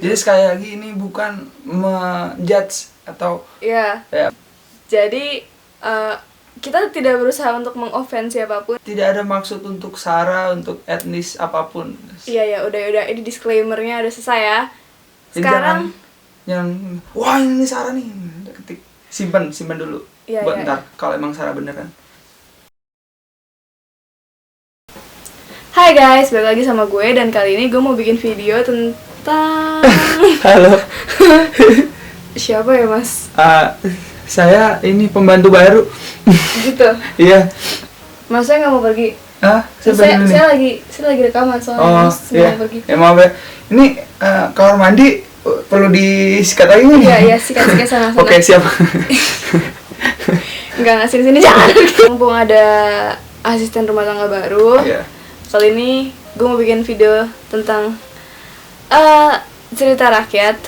Jadi sekali lagi ini bukan menjudge atau ya. Jadi kita tidak berusaha untuk mengoffend siapapun. Tidak ada maksud untuk sara, untuk etnis apapun. Iya, udah. Ini disclaimer-nya udah selesai ya. Sekarang yang wah ini sara nih, ketik simpan dulu. Buat ntar kalau emang sara beneran. Hai guys, balik lagi sama gue dan kali ini gue mau bikin video tentang Halo. Siapa ya mas? Saya ini pembantu baru. Gitu? Iya. Mas saya nggak mau pergi. Saya lagi rekaman soalnya mas iya. mau pergi. Ya maaf ya. Ini kamar mandi perlu disikat lagi nih. Iya sikat sana. Oke, siap. Enggak sini jangan. Mumpung ada asisten rumah tangga baru. Iya. Kali ini gue mau bikin video tentang cerita rakyat,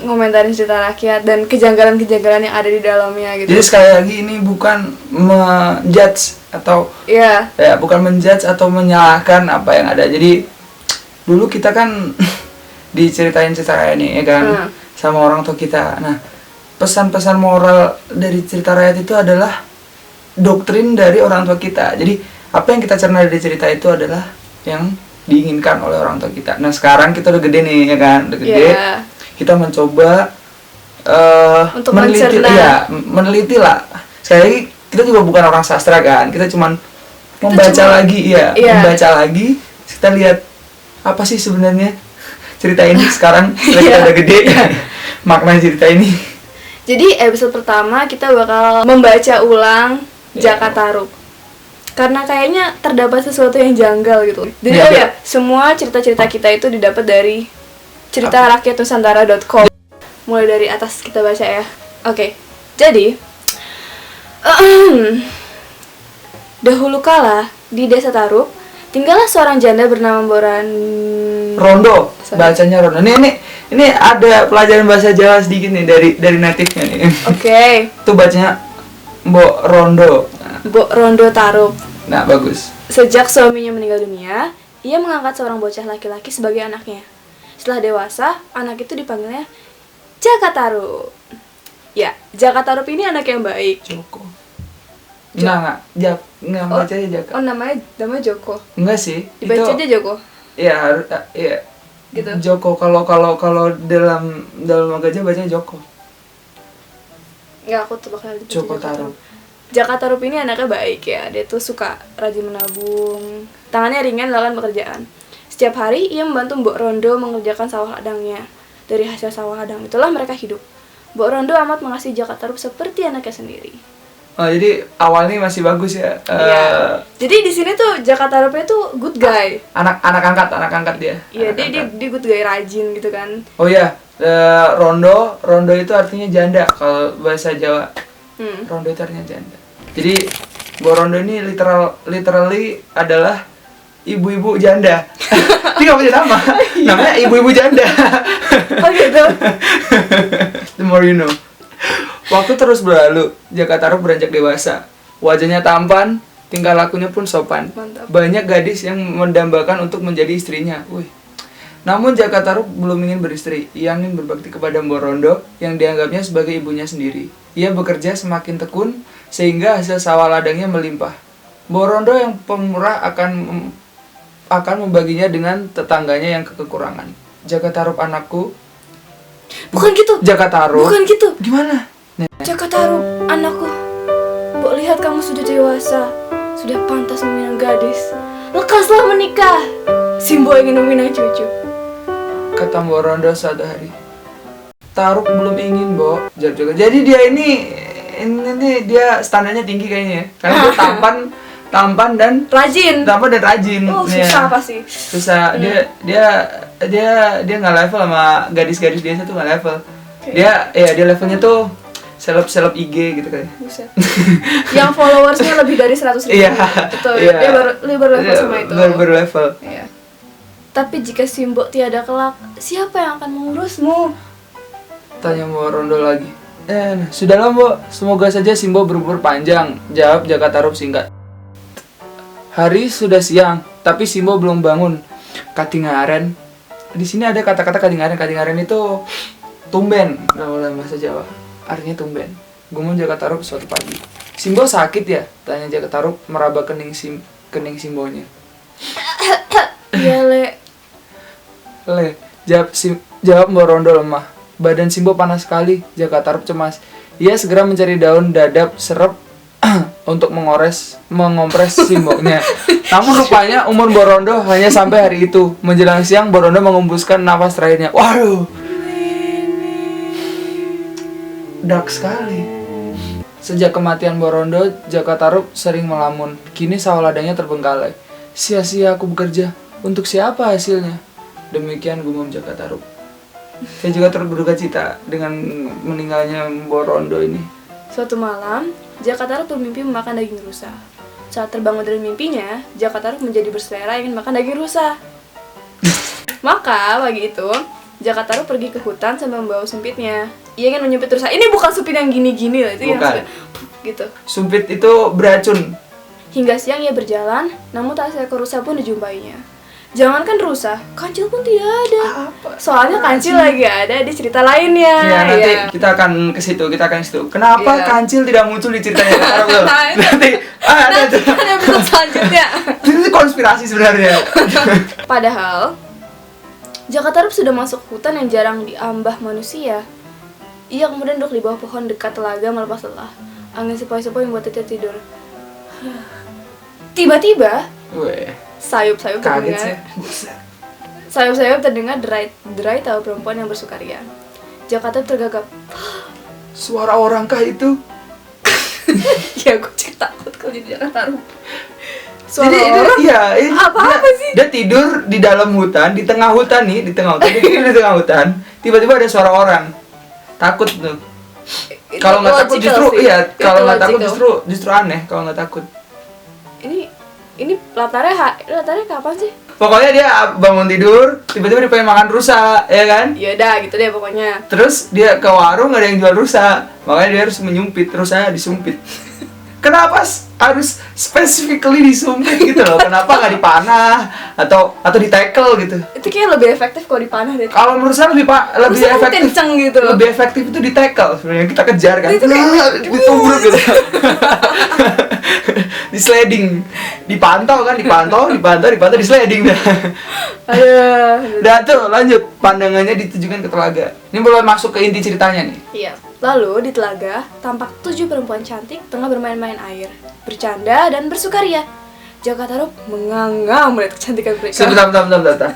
ngomentarin cerita rakyat dan kejanggalan-kejanggalan yang ada di dalamnya gitu. Jadi sekali lagi ini bukan menjudge atau ya bukan menjudge atau menyalahkan apa yang ada. Jadi dulu kita kan diceritain cerita ini ya kan sama orang tua kita. Nah, pesan-pesan moral dari cerita rakyat itu adalah doktrin dari orang tua kita. Jadi apa yang kita cerna dari cerita itu adalah yang diinginkan oleh orang tua kita. Nah sekarang kita udah gede nih ya kan, udah gede. Kita mencoba untuk meneliti lah. Sekali lagi kita juga bukan orang sastra kan, kita cuman membaca lagi. Kita lihat apa sih sebenarnya cerita ini sekarang setelah kita udah gede. Makna cerita ini. Jadi episode pertama kita bakal membaca ulang Jaka Tarub. Karena kayaknya terdapat sesuatu yang janggal gitu. Jadi semua cerita-cerita kita itu didapat dari ceritarakyatnusantara.com. Mulai dari atas kita baca ya. Oke. Jadi dahulu kala di desa Tarub tinggallah seorang janda bernama Rondo. Bacanya Rondo. Ini ada pelajaran bahasa Jawa sedikit nih dari native-nya nih. Oke. Itu bacanya Mbok Rondo. Mbok Rondo Tarub. Nah, bagus. Sejak suaminya meninggal dunia, ia mengangkat seorang bocah laki-laki sebagai anaknya. Setelah dewasa, anak itu dipanggilnya Jaka Tarub. Ya, Jaka Tarub ini anak yang baik. Joko. Enggak bacanya Jaka. Oh, namanya Joko. Enggak sih. Dibaca aja Joko. Iya. Gitu. Joko kalau dalam Magaja bacanya Joko. Enggak, aku tuh bakal Joko Tarub. Jaka Tarub ini anaknya baik ya, dia tuh suka rajin menabung, tangannya ringan dalam pekerjaan. Setiap hari ia membantu Mbok Rondo mengerjakan sawah ladangnya. Dari hasil sawah ladang itulah mereka hidup. Mbok Rondo amat mengasihi Jaka Tarub seperti anaknya sendiri. Oh, jadi awalnya masih bagus ya. Iya. Jadi di sini tuh Jaka Tarubnya tuh good guy. Anak angkat dia. Iya, dia good guy, rajin gitu kan. Oh iya, Rondo itu artinya janda kalau bahasa Jawa. Rondo itu artinya janda. Jadi Mbok Rondo ini literally adalah ibu-ibu janda. Dia nggak punya nama, namanya ibu-ibu janda. Oh gitu. The more you know. Waktu terus berlalu, Jaka Tarub beranjak dewasa. Wajahnya tampan, tingkah lakunya pun sopan. Mantap. Banyak gadis yang mendambakan untuk menjadi istrinya. Namun Jaka Tarub belum ingin beristri. Ia ingin berbakti kepada Mbok Rondo yang dianggapnya sebagai ibunya sendiri. Ia bekerja semakin tekun sehingga hasil sawah ladangnya melimpah. Mbok Rondo yang pemurah akan membaginya dengan tetangganya yang kekurangan. Jaka Tarub anakku. Bukan gitu. Jaka Tarub. Bukan gitu. Gimana? Jaka Tarub anakku. Mbok lihat kamu sudah dewasa, sudah pantas meminang gadis. Lekaslah menikah. Si Mbok ingin meminang cucu. Kata Mbok Rondo suatu hari. Tarub belum ingin, Mbok. Jadi dia ini dia standarnya tinggi kayaknya ya. Karena dia tampan dan rajin. Susah apa sih? Susah. Dia nggak level sama gadis-gadis biasa tuh, nggak level. Dia levelnya tuh seleb IG gitu kan. Buset. Yang followersnya lebih dari 100.000. Iya. Betul. Dia baru level sama itu. Baru level. Iya. Tapi jika si Mbok tiada kelak, siapa yang akan mengurusmu? Tanya Mbok Rondo lagi. Sudahlah Mbok, semoga saja si Mbok berumur panjang. Jawab Jaka Tarub singkat. Hari sudah siang, tapi si Mbok belum bangun. Katingaren, di sini ada kata-kata kadingaren. Kadingaren itu tumben dalam bahasa Jawa. Artinya tumben. Gumam Jaka Tarub suatu pagi. Simbo sakit ya? Tanya Jaka Tarub meraba kening Simbonya. Iya, Le. Jawab Mbok Rondo lemah. Badan Simbo panas sekali. Jaka Tarub cemas. Ia segera mencari daun dadap serep untuk mengompres Simbonya. Namun rupanya umur Mbok Rondo hanya sampai hari itu. Menjelang siang Mbok Rondo mengembuskan nafas terakhirnya. Waduh, dark sekali. Sejak kematian Mbok Rondo, Jaka Tarub sering melamun. Kini sawah ladangnya terbengkalai. Sia-sia aku bekerja. Untuk siapa hasilnya? Demikian gumam Jaka Tarub. Saya juga turut berduka cita dengan meninggalnya Mbok Rondo ini. Suatu malam, Jaka Tarub bermimpi memakan daging rusa. Saat terbangun dari mimpinya, Jaka Tarub menjadi berselera ingin makan daging rusa. Maka pagi itu, Jaka Tarub pergi ke hutan sambil membawa sumpitnya. Ia ingin menyumpit rusa. Ini bukan sumpit yang gini-gini lah, itu bukan. Yang gitu. Sumpit itu beracun. Hingga siang ia berjalan, namun tak seekor rusa pun dijumpainya. Jangankan rusa, kancil pun tidak ada. Apa? Soalnya kancil lagi ada di cerita lainnya. Ya, nanti kita akan ke situ. Kenapa kancil tidak muncul di ceritanya? Nanti ada episode selanjutnya. Ini konspirasi sebenarnya. Padahal Jaka Tarub sudah masuk hutan yang jarang diambah manusia. Ia kemudian duduk di bawah pohon dekat telaga melepas lelah. Angin sepoi-sepoi membuat dia tidur. Tiba-tiba, sayup-sayup terdengar. Sayup-sayup terdengar derai tawa perempuan yang bersukaria. Jaka Tarub tergagap. Suara orangkah itu? Ya, gue cek takut kalau jadi Jaka Tarub. Jadi orang? Apa sih? Dia tidur di dalam hutan, di tengah hutan. Dia tidur di tengah hutan. Tiba-tiba ada suara orang. Takut tuh. Kalau nggak takut justru sih. Kalau nggak takut justru aneh. Kalau nggak takut. Ini latarnya kapan sih? Pokoknya dia bangun tidur, tiba-tiba dia pengen makan rusa, ya kan? Ya udah, gitu deh pokoknya. Terus dia ke warung nggak ada yang jual rusa, makanya dia harus menyumpit, rusanya disumpit. Kenapa harus specifically disumpit gitu loh? Kenapa nggak dipanah atau ditekel gitu? Itu kayak lebih efektif kalau dipanah deh. Kalau menurut saya lebih efektif. Kenceng gitu. Lebih efektif itu ditekel sebenarnya, kita kejar kan. Itu kayak ditubruk gitu. Di sliding, dipantau, di sliding dah. Aduh. Udah tuh, lanjut. Pandangannya ditujukan ke telaga. Ini boleh masuk ke inti ceritanya nih. Iya. Lalu di telaga tampak 7 perempuan cantik tengah bermain-main air, bercanda dan bersukaria. Jaka Tarub menganga melihat kecantikan mereka. Sebentar.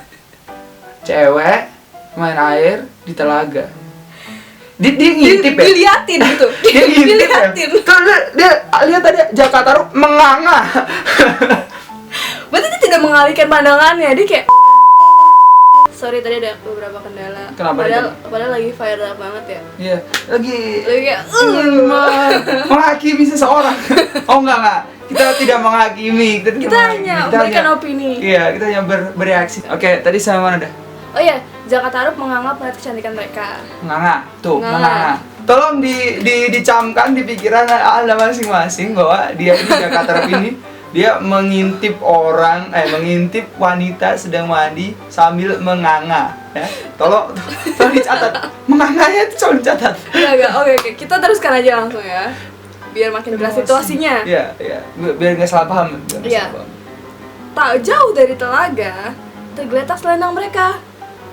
Cewek main air di telaga. Dia ngintip ya? Diliatin gitu. Dia ngintip ya? Tuh, dia lihat tadi Jaka Tarub menganga. Berarti dia tidak mengalihkan pandangannya. Dia kayak sorry, tadi ada beberapa kendala. Kenapa? Padahal lagi viral banget ya. Iya, lagi kayak menghakimi seseorang. Oh enggak. Kita tidak menghakimi. Kita hanya memberikan opini. Iya, kita hanya bereaksi. Oke, tadi sama mana dah? Oh iya, Jaka Tarub menganggap melihat kecantikan mereka. Menganga. Tolong dicamkan di pikiran Anda masing-masing bahwa dia ini Jaka Tarub ini dia mengintip wanita sedang mandi sambil menganga, ya. Tolong dicatat. Menganganya itu coba dicatat. Enggak. Oke. Kita teruskan aja langsung ya. Biar makin jelas situasinya. Iya. Biar enggak salah paham. Iya. Tak jauh dari telaga, tergeletak selendang mereka.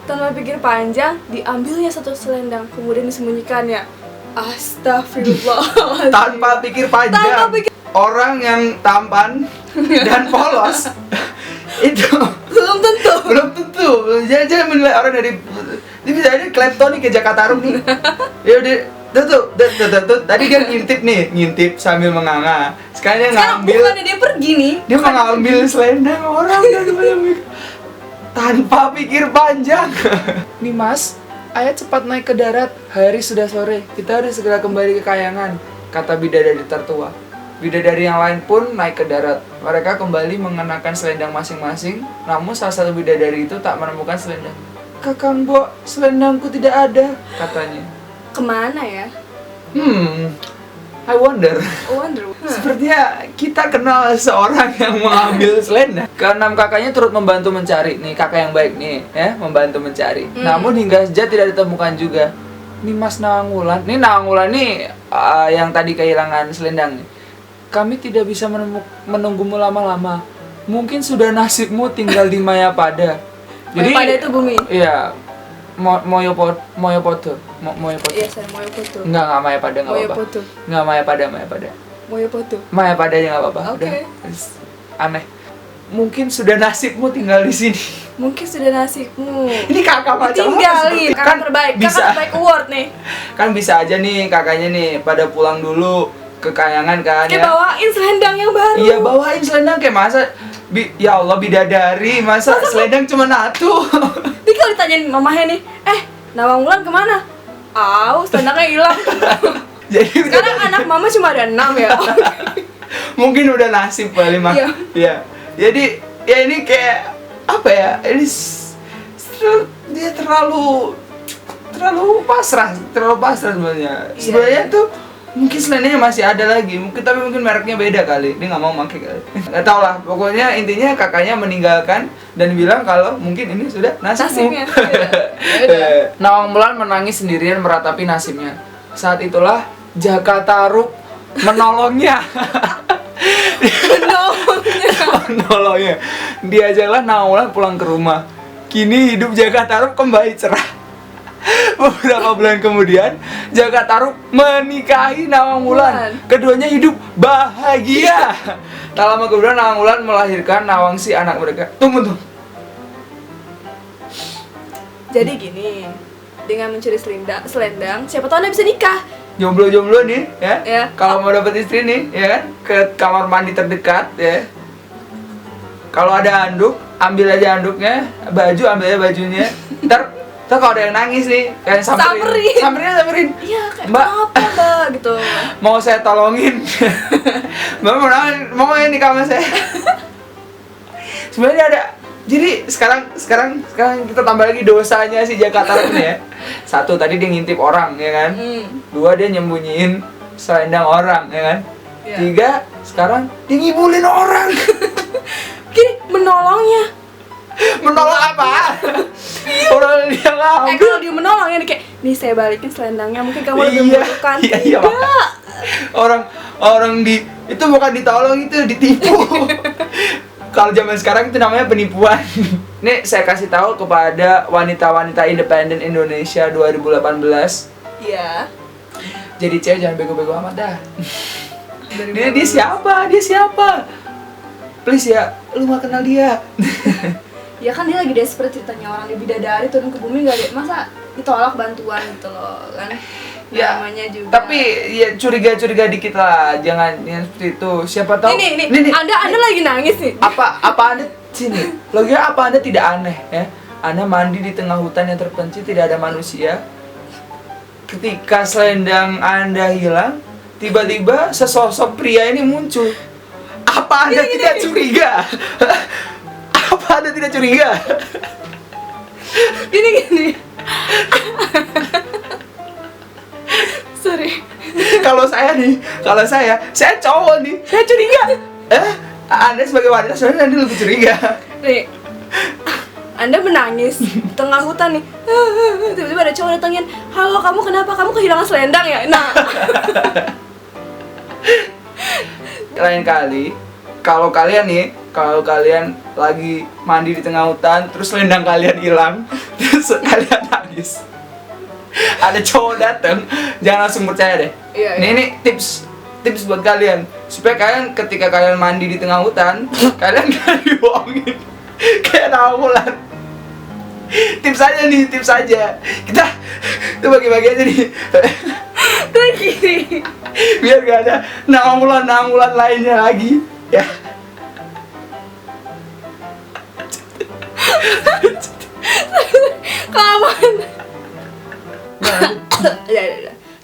Tanpa pikir panjang, diambilnya satu selendang, kemudian disembunyikannya. Astagfirullah. Tanpa pikir panjang. Orang yang tampan dan polos itu belum tentu. Jangan menilai orang dari dia bisa aja kleptonik kayak Jaka Tarub nih. Ya udah, tuh. Tadi dia ngintip sambil menganga. Sekarang dia ngambil. Bukannya dia pergi nih. Dia mengambil selendang orang tanpa pikir panjang. Nih Mas, ayo cepat naik ke darat. Hari sudah sore. Kita harus segera kembali ke kayangan, kata bidadari tertua. Bidadari yang lain pun naik ke darat. Mereka kembali mengenakan selendang masing-masing. Namun salah satu bidadari itu tak menemukan selendang. Kakang Bo, selendangku tidak ada, katanya. Kemana ya? I wonder. Sepertinya kita kenal seorang yang mengambil selendang. Keenam kakaknya turut membantu mencari. Nih kakak yang baik nih, ya, membantu mencari. Namun hingga saja tidak ditemukan juga. Nih Mas Nawangwulan, nih yang tadi kehilangan selendang nih. Kami tidak bisa menunggumu lama-lama. Mungkin sudah nasibmu tinggal di Mayapada. Jadi Mayapada itu bumi. Iya. Moyopoto. Iya, saya Moyopoto. Enggak Mayapada, enggak apa-apa. Enggak Mayapada. Moyopoto. Mayapada aja enggak apa-apa. Oke. Aneh. Mungkin sudah nasibmu tinggal di sini. Mungkin sudah nasibmu. Ini kakak macam tinggalin. Kakak terbaik. Bisa. Kakak terbaik award nih. Kan bisa aja nih kakaknya nih pada pulang dulu ke kayangan kan ya. Bawain selendang yang baru. Iya, bawain selendang kayak masa ya Allah bidadari, masa selendang cuma satu. Tapi kalau ditanyain mamahnya nih, Nawangwulan kemana? Selendangnya hilang. Jadi sekarang anak mama cuma ada 6 ya. Mungkin udah nasib kali mah. Iya. Jadi ya ini kayak apa ya? Ini dia terlalu pasrah sebenarnya. Sebenarnya tuh mungkin selendangnya masih ada lagi, tapi mungkin mereknya beda kali. Dia nggak mau pakai kali. Nggak tahu lah. Pokoknya intinya kakaknya meninggalkan dan bilang kalau mungkin ini sudah nasibmu. Nawangwulan menangis sendirian meratapi nasibnya. Saat itulah Jaka Tarub menolongnya. Menolongnya. Diajaklah Nawangwulan pulang ke rumah. Kini hidup Jaka Tarub kembali cerah. Beberapa bulan kemudian, Jaka Tarub menikahi Nawangwulan. Keduanya hidup bahagia. Tak lama kemudian Nawangwulan melahirkan Nawangsi anak mereka. Tunggu. Jadi gini, dengan mencuri selendang, siapa tahu Anda bisa nikah. Jomblo nih, ya. Kalau mau dapet istri nih, ya kan, ke kamar mandi terdekat, ya. Kalau ada anduk, ambil aja anduknya, baju ambil aja bajunya. Ntar kalau ada yang nangis nih, kayak samperin. Iya, kayak Mbak, apa gitu. Mau saya tolongin. Mbak mau nikah sama saya. Sebenarnya ada. Jadi sekarang kita tambah lagi dosanya si Jaka Tarub nih ya. 1, tadi dia ngintip orang ya kan. 2, dia nyembunyiin selendang orang ya kan. 3, sekarang dia ngibulin orang. Gini, menolongnya. Menolong apa? Orang dia ngambil. Kalau dia menolong ya kayak, nih saya balikin selendangnya, mungkin kamu lebih membutuhkan. Iya. Orang itu bukan ditolong, itu ditipu. Kalau zaman sekarang itu namanya penipuan. Nih saya kasih tahu kepada wanita-wanita independen Indonesia 2018. Iya. Jadi cewek jangan bego-bego amat dah. Dia siapa? Please ya, lu gak kenal dia. Ya kan dia lagi desperate ceritanya, orang di bidadari turun ke bumi gak ada, masa ditolak bantuan gitu loh kan. Ya, namanya juga. Tapi ya curiga dikit lah, jangan yang seperti itu. Siapa tahu. Ini. Anda lagi nangis nih. Apa Anda sini? Logika apa Anda tidak aneh ya? Anda mandi di tengah hutan yang terpencil, tidak ada manusia. Ketika selendang Anda hilang, tiba-tiba sesosok pria ini muncul. Apa Anda tidak curiga? Apa Anda tidak curiga? Gini. Sorry. Kalau saya cowok nih, saya curiga. Anda sebagai wanita sebenarnya Anda lebih curiga. Nih, Anda menangis di tengah hutan nih. Tiba-tiba ada cowok datangin, halo kamu kenapa? Kamu kehilangan selendang ya? Nah. Lain kali, kalau kalian lagi mandi di tengah hutan, terus selendang kalian hilang, terus kalian nangis, ada cowok datang, jangan langsung percaya deh. Ini tips buat kalian, supaya kalian ketika kalian mandi di tengah hutan, kalian gak dibohongin kayak Nawangwulan. Tips aja. Kita itu bagi-bagi aja nih. Biar gak ada Nawangwulan lainnya lagi, ya. Kawan. Ya.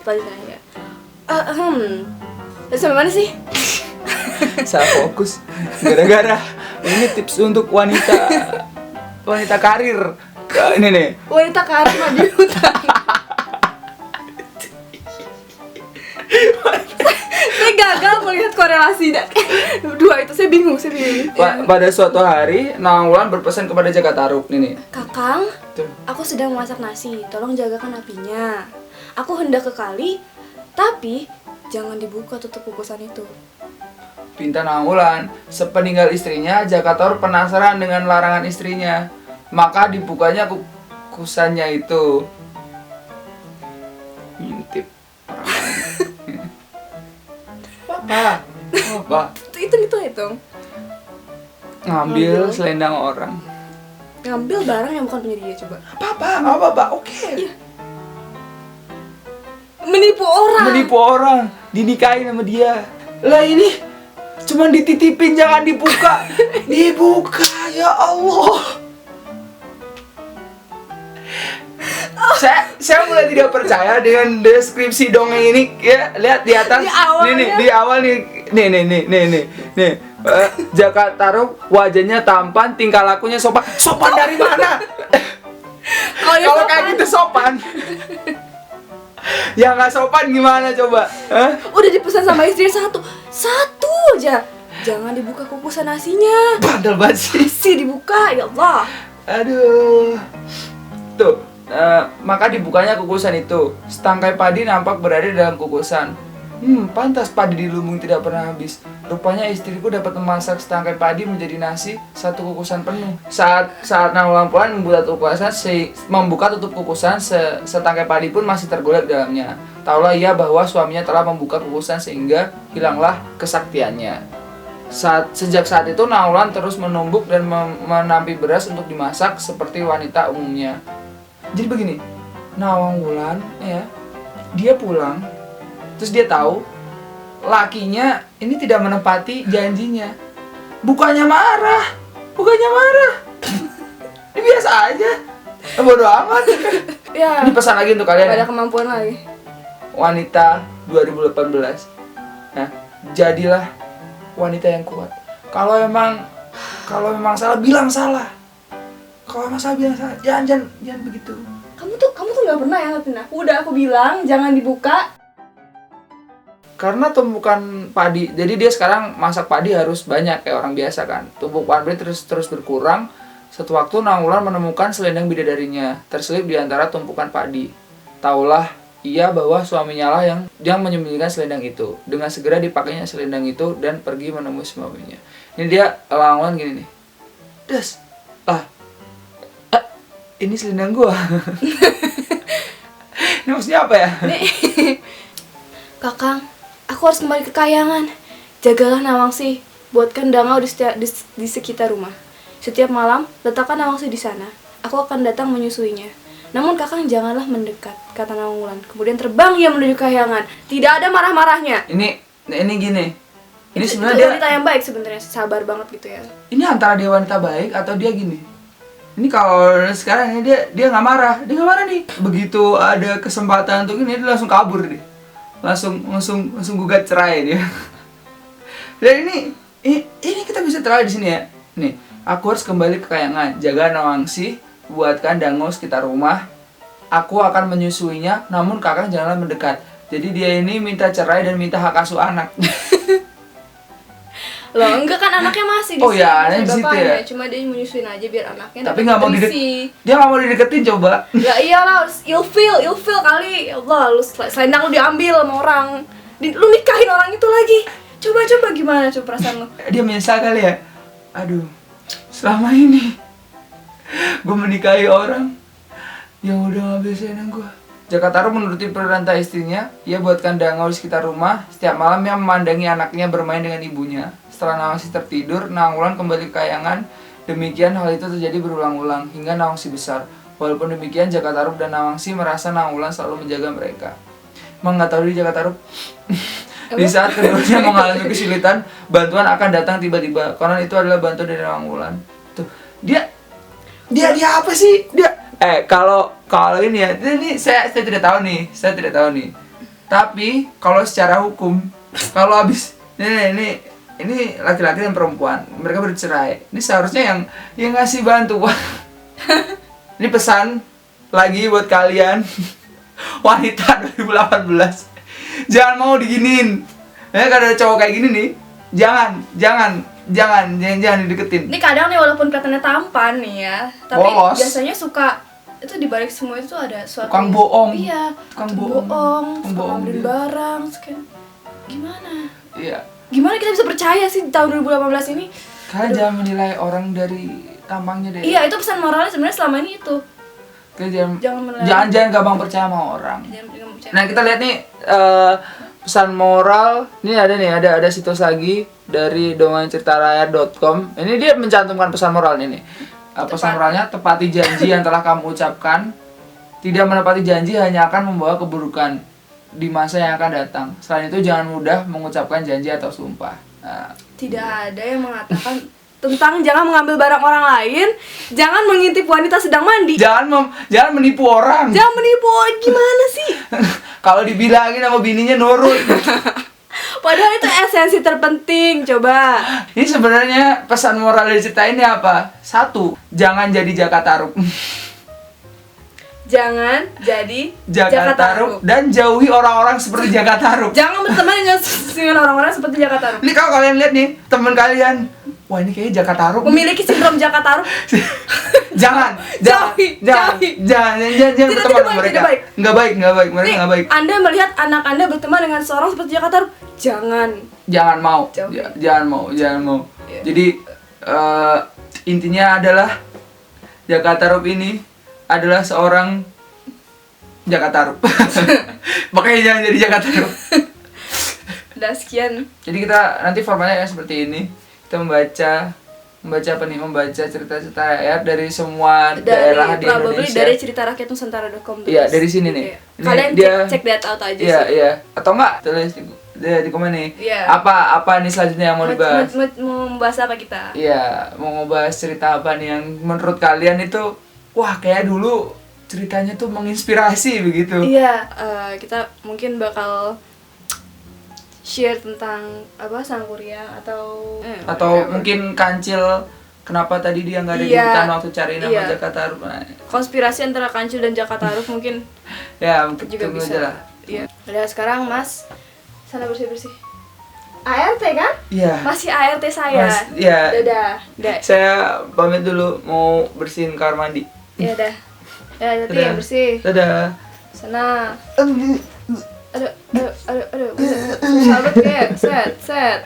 Tadi saya. Sampai mana sih? Saya fokus. Gara-gara ini tips untuk wanita karir. Ini nih. Wanita karir maju di hutan. nasi dan dua itu saya bingung. Pada suatu hari Nawang Wulan berpesan kepada Jaka Tarub nih. Kakang, aku sedang memasak nasi, tolong jagakan apinya. Aku hendak ke kali, tapi jangan dibuka tutup kukusan itu. Pinta Nawang Wulan. Sepeninggal istrinya, Jaka Tarub penasaran dengan larangan istrinya. Maka dibukanya kukusannya itu. Ngintip. Apa? Itu. Ngambil selendang orang. Ngambil barang yang bukan punya dia, coba. Apa? Oke. Iya. Menipu orang, dinikahin sama dia. Lah ini cuma dititipin, jangan dibuka. Dibuka, ya Allah. Saya mulai tidak percaya dengan deskripsi dongeng ini ya. Lihat di atas. Di awal nih. Jaka Tarub wajahnya tampan, tingkah lakunya sopan. Sopan dari mana? Kalau kayak gitu sopan. Ya nggak sopan gimana coba? Udah dipesan sama istri satu aja. Jangan dibuka kukusan nasinya. Bandel banget sih. Nasi dibuka, ya Allah. Aduh. Tuh. Maka dibukanya kukusan itu. Setangkai padi nampak berada dalam kukusan. Pantas padi di lumbung tidak pernah habis. Rupanya istriku dapat memasak setangkai padi menjadi nasi satu kukusan penuh. Saat Nawang Wulan membuka tutup kukusan, setangkai padi pun masih tergolek dalamnya. Taulah ia bahwa suaminya telah membuka kukusan sehingga hilanglah kesaktiannya. Sejak saat itu Nawang Wulan terus menumbuk dan menampi beras untuk dimasak seperti wanita umumnya. Jadi begini, Nawang Wulan ya, dia pulang, terus dia tahu lakinya ini tidak menepati janjinya. Bukannya marah. Ini biasa aja. Bodoh amat. Ya. Ini pesan lagi untuk kalian. Ada kemampuan lagi. Wanita 2018. Nah, jadilah wanita yang kuat. Kalau memang salah, bilang salah. Kalau masalah bilang salah, jangan begitu. Kamu tuh nggak pernah ya ngatin aku. Udah aku bilang jangan dibuka. Karena tumpukan padi, jadi dia sekarang masak padi harus banyak kayak orang biasa kan. Tumpukan padi terus berkurang. Suatu waktu Nawang Wulan menemukan selendang bidadarinya terselip di antara tumpukan padi. Taulah ia bahwa suaminya lah yang menyembunyikan selendang itu. Dengan segera dipakainya selendang itu dan pergi menemui suaminya. Ini dia Nawang Wulan gini nih. Ini selendang gua. Ini maksudnya apa ya? Kakang, aku harus kembali ke Kayangan. Jagalah Nawangsi, buatkan dangau di sekitar rumah. Setiap malam, letakkan Nawangsi di sana. Aku akan datang menyusuinya. Namun Kakang janganlah mendekat, kata Nawang Wulan. Kemudian terbang ia menuju Kayangan. Tidak ada marah-marahnya. Ini gini. Ini sebenarnya wanita yang baik sebenarnya, sabar banget gitu ya. Ini antara dia wanita baik atau dia gini. Ini kalau sekarang ini dia nggak marah, nih. Begitu ada kesempatan untuk ini dia langsung kabur deh, langsung gugat cerai dia. Dan ini kita bisa terawih di sini ya. Nih, aku harus kembali ke Kayangan, jaga Nawangsi, buatkan danau sekitar rumah. Aku akan menyusuinya, namun Kakang janganlah mendekat. Jadi dia ini minta cerai dan minta hak asuh anak. Loh, enggak kan anaknya masih di sini. Oh ya, anaknya di situ ya. Cuma dia menyusuin aja biar anaknya. Tapi nggak mau dia nggak mau dideketin coba. Ya iyalah, ilfil kali. Ya Allah, selendang lu diambil sama orang. Lu nikahin orang itu lagi. Coba gimana perasaan lu? Dia menyesal kali ya. Aduh, selama ini gue menikahi orang yang udah ngambil selendang gue. Jaka Tarub menuruti perintah istrinya. Ia buatkan dangau di sekitar rumah. Setiap malam ia memandangi anaknya bermain dengan ibunya. Setelah Nawangsi tertidur, Nawang Wulan kembali ke Kayangan. Demikian hal itu terjadi berulang-ulang hingga Nawangsi besar. Walaupun demikian, Jaka Tarub dan Nawangsi merasa Nawang Wulan selalu menjaga mereka. Emang nggak tahu di Jaka Tarub. Di saat keduanya mengalami kesulitan, bantuan akan datang tiba-tiba. Karena itu adalah bantuan dari Nawang Wulan. Tuh, dia apa sih? Kalau ini ya, ini saya tidak tahu nih. Tapi kalau secara hukum, kalau habis ini laki-laki dan perempuan, mereka bercerai. Ini seharusnya yang ngasih bantuan. Ini pesan lagi buat kalian wanita 2018. Jangan mau diginiin. Ya, kalau ada cowok kayak gini nih, jangan dideketin. Ini kadang nih walaupun kelihatannya tampan nih ya, tapi Polos. biasanya suka itu dibalik semua itu ada suatu Tukang bohong. Iya, Tukang bohong. suka ngambilin barang, suka gimana? Iya. Gimana kita bisa percaya sih di tahun 2018 ini? Kalian jangan menilai orang dari tampangnya deh. Iya, itu pesan moralnya sebenarnya selama ini itu. Kalian Jangan jangan gampang percaya sama orang. Jangan percaya. Nah, kita lihat nih pesan moral. Ini ada situs lagi dari dongengceritarakyat.com. Ini dia mencantumkan pesan moral ini. Pesan moralnya, tepati janji yang telah kamu ucapkan. Tidak menepati janji hanya akan membawa keburukan di masa yang akan datang. Selain itu, jangan mudah mengucapkan janji atau sumpah. Nah, tidak ada yang mengatakan tentang jangan mengambil barang orang lain, jangan mengintip wanita sedang mandi. Jangan menipu orang. Jangan menipu, gimana sih? Kalau dibilangin sama bininya nurut. Padahal itu esensi terpenting, coba. Ini sebenarnya pesan moral dari cerita ini apa? 1, jangan jadi Jakatarup. Jangan jadi Jakatarup dan jauhi orang-orang seperti Jakatarup. Jangan berteman dengan orang-orang seperti Jakatarup. Ini kalau kalian lihat nih, teman kalian, wah ini kayaknya Jakatarup. Memiliki sindrom Jakatarup. jangan berteman sama mereka. Nggak baik, mereka nggak baik. Anda melihat anak Anda berteman dengan seorang seperti Jakatarup, jangan mau. Iya. Jadi intinya adalah Jakatarup ini adalah seorang Jakatarup. Makanya jangan jadi Jakatarup. Udah sekian. Jadi kita nanti formatnya seperti ini. Kita membaca apa nih? Membaca cerita-cerita rakyat dari semua daerah di Indonesia. Dari cerita rakyat Nusantara.com. Iya, dari sini nih. Ini kalian cek data out aja sih. Iya. Atau enggak tulis di komen nih. Iya. Apa nih selanjutnya yang mau dibahas? Mau membahas apa kita? Iya, mau ngebahas cerita apa nih yang menurut kalian itu wah kayak dulu ceritanya tuh menginspirasi begitu. Iya, kita mungkin bakal share tentang Sangkuriang atau mungkin Kancil, kenapa tadi dia nggak ada di hutan waktu cari nama Jakatarup. Konspirasi antara Kancil dan Jakatarup mungkin ya mungkin juga bisa aja lah. Iya. Udah sekarang Mas sana bersih-bersih. ART kan? Iya. Masih ART saya. Iya. Dadah. Saya pamit dulu mau bersihin kamar mandi. Ya udah. Ya hati yang bersih. Dadah. Sana. Aduh. Sahabat kayak set.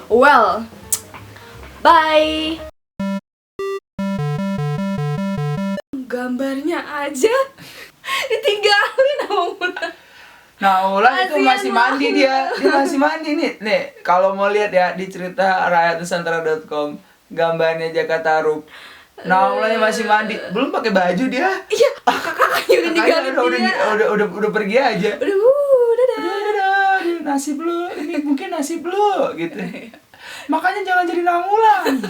Well. Bye. Gambarnya aja ditinggalin Nah, Ulan itu masih mandi dia masih mandi nih. Nih, kalau mau lihat ya di cerita rakyatnusantara.com, gambarnya Jakatarup. Nah, Ulannya masih mandi, belum pakai baju dia. Iya, kakaknya udah ninggalin dia. Udah pergi aja. Dadah. Nasi blue, ini mungkin nasi blue gitu. Makanya jangan jadi Nang Ulan.